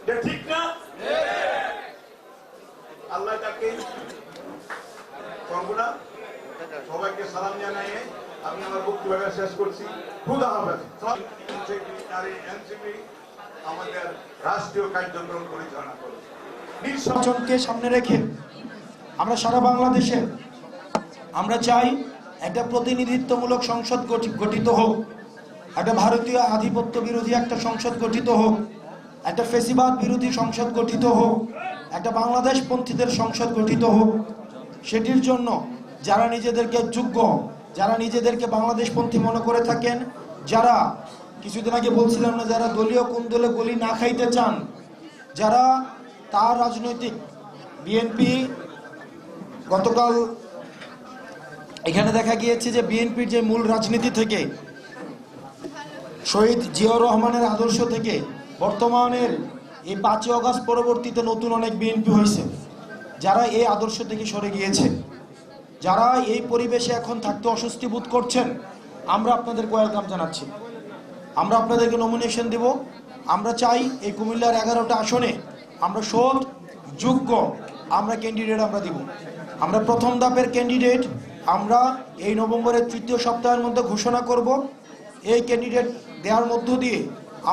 ঠিক না? আল্লাহ তাকে করবো না। সবাইকে সালাম জানাই আমি আমার বক্তব্য শেষ করছি। খুদা হাফেজ। আমাদের রাষ্ট্রীয় কার্যক্রম পরিচালনা করে নির্বাচনকে সামনে রেখে আমরা সারা বাংলাদেশে আমরা চাই একটা প্রতিনিধিত্বমূলক সংসদ গঠিত হোক, একটা ভারতীয় আধিপত্য বিরোধী একটা সংসদ গঠিত হোক, একটা ফেসিবাদ বিরোধী সংসদ গঠিত হোক, একটা বাংলাদেশ পন্থীদের সংসদ গঠিত হোক। সেটির জন্য যারা নিজেদেরকে যোগ্য, যারা নিজেদেরকে বাংলাদেশ পন্থী মনে করে থাকেন, যারা কিছুদিন আগে বলছিলাম না, যারা দলীয় কুন্দলে গলি না খাইতে চান, যারা তার রাজনৈতিক বিএনপি গতকাল এখানে দেখা গিয়েছে যে বিএনপির যে মূল রাজনীতি থেকে শহীদ জিয়াউর রহমানের আদর্শ থেকে বর্তমানের এই 5ই আগস্ট পরবর্তীতে নতুন অনেক বিএনপি হয়েছে, যারা এই আদর্শ থেকে সরে গিয়েছে, যারা এই পরিবেশে এখন থাকতে অস্বস্তি বোধ করছেন, আমরা আপনাদের ওয়েলকাম জানাচ্ছি। আমরা আপনাদেরকে নমিনেশন দেব। আমরা চাই এই কুমিল্লার 11টা আসনে আমরা সৎ যোগ্য আমরা ক্যান্ডিডেট আমরা দিব। আমরা প্রথম ধাপের ক্যান্ডিডেট আমরা এই নভেম্বরের 3য় সপ্তাহের মধ্যে ঘোষণা করব। এই ক্যান্ডিডেট দেওয়ার মধ্য দিয়ে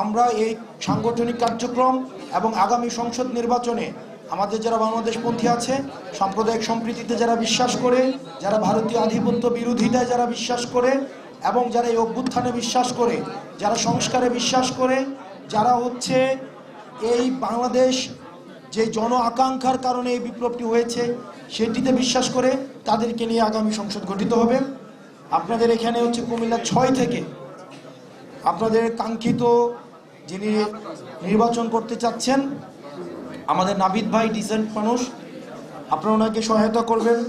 আমরা এই সাংগঠনিক কার্যক্রম এবং আগামী সংসদ নির্বাচনে আমাদের যারা বাংলাদেশপন্থী আছে, সাম্প্রদায়িক সম্প্রীতিতে যারা বিশ্বাস করে, যারা ভারতীয় আধিপত্য বিরোধিতায় যারা বিশ্বাস করে এবং যারা এই অভ্যুত্থানে বিশ্বাস করে, যারা সংস্কারে বিশ্বাস করে, যারা হচ্ছে এই বাংলাদেশ যে জন আকাঙ্ক্ষার কারণে এই বিপ্লবটি হয়েছে সেটিতে বিশ্বাস করে, তাদেরকে নিয়ে আগামী সংসদ গঠিত হবে। আপনাদের এখানে হচ্ছে কুমিল্লা 6 থেকে আপনাদের কাঙ্ক্ষিত যিনি নির্বাচন করতে চাচ্ছেন আমাদের নাবিদ ভাই, ডিসেন্ট মানুষ, আপনারা ওনাকে সহায়তা করবেন।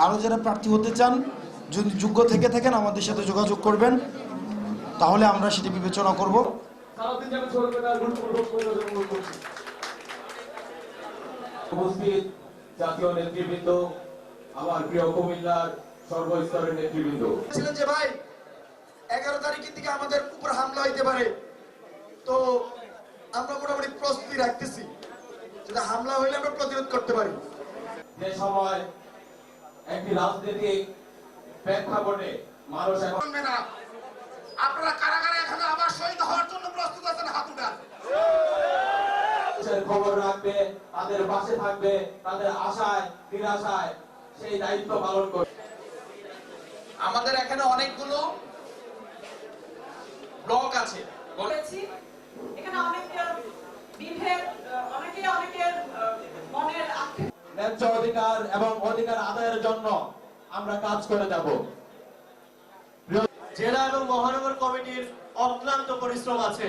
আরও যারা প্রার্থী হতে চান যদি যোগ্য থেকে থাকেন আমাদের সাথে যোগাযোগ করবেন, তাহলে আমরা সেটি বিবেচনা করব। উপস্থিত জাতীয় নেতৃবৃন্দ, আমার প্রিয় কুমিল্লার সর্বস্তরের নেতৃবৃন্দ, যে ভাই 11 তারিখের দিকে আমাদের উপর হামলা হইতে পারে, তো আমরা মোটামুটি প্রস্তুতি রাখতেছি, যদি হামলা হইলে আমরা প্রতিরোধ করতে পারি। যে সময় একটি রাজনৈতিক প্রেক্ষাপটে মানুষ এখন আপনারা কারাগারে এখানে আবার শহীদ হওয়ার জন্য প্রস্তুত আছেন, হাত উঠান। খবর রাখবে, তাদের পাশে থাকবে, তাদের আশায় নিরাশায় সেই দায়িত্ব পালন করবে। আমাদের এখানে অনেকগুলো ব্লক আছে, বলেছি এখানে অনেকের বিভেদ, অনেকের মনের আক্ষেপ। ন্যায্য অধিকার এবং অধিকার আদায়ের জন্য আমরা কাজ করে যাব। জেলা এবং মহানগর কমিটির অক্লান্ত পরিশ্রম আছে।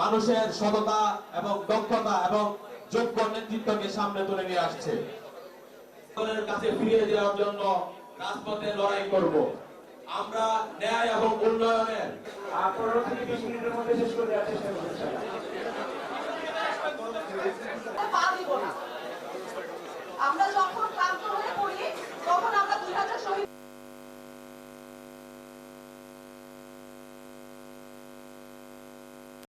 মানুষের সততা এবং দক্ষতা এবং যোগ্য নেতৃত্বকে সামনে তুলে নিয়ে আসছে। সকলের কাছে ফিরিয়ে দেওয়ার জন্য রাজপথে লড়াই করব। আমরা ন্যায় এবং উন্নয়নের 15 থেকে 20 মিনিটের মধ্যে শেষ করে দেওয়ার চেষ্টা করব।